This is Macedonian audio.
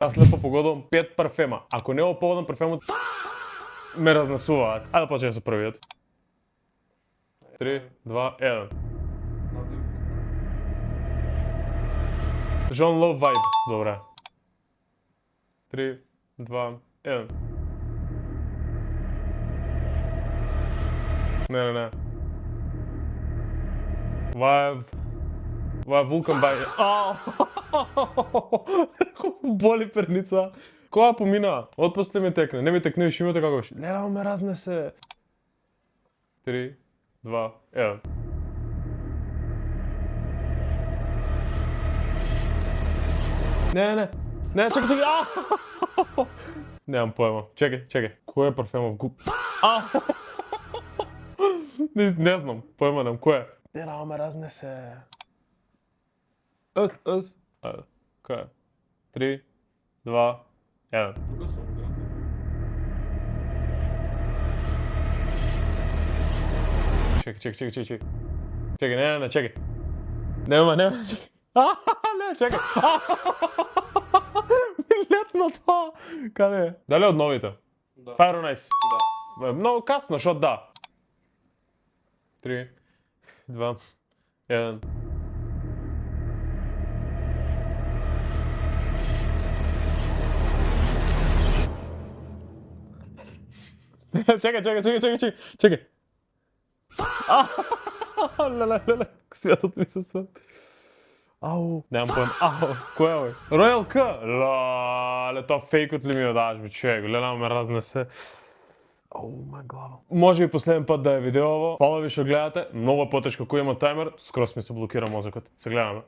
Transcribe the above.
Аз лепо погодувам 5 парфема. Ако не погодам парфемот, ме разнесуваат. Ајде почнеме со првиот. 3, 2, 1. Жон Лов Vibe, добре. 3, 2, 1. Не. Vibe Vulcan by... Боли перница. Која помина? Отпосле ме текне. Не ми текне виш името како виш. Лелео ме разнесе. 3, 2, 1. Не, чекай. Немам поема. Чекай. Кој е парфемов гуп? Не знам, поема немам. Кој е? Лелео ме разнесе. Кој е? 3, 2, 1. Чекай. Не, чекай. Нема, чекай. Не, чекай. Летно тоа. Каде е? Дали од новите? Да. Fire on Ice. Да. Многу касно, шо да. 3, 2, 1. Чекай. Леле, светот ми се свет. Ау, немам поем. Кој е овој? Royal K. Леле, тоа фейкот ли ми ја даш, бе, човек? Леле, ме разнесе. Ау, ма глава. Може и последен пат да е видео ово. Фала ви што гледате. Многу потешко кој има таймер. Скрос ми се блокира мозокот. Се гледаме.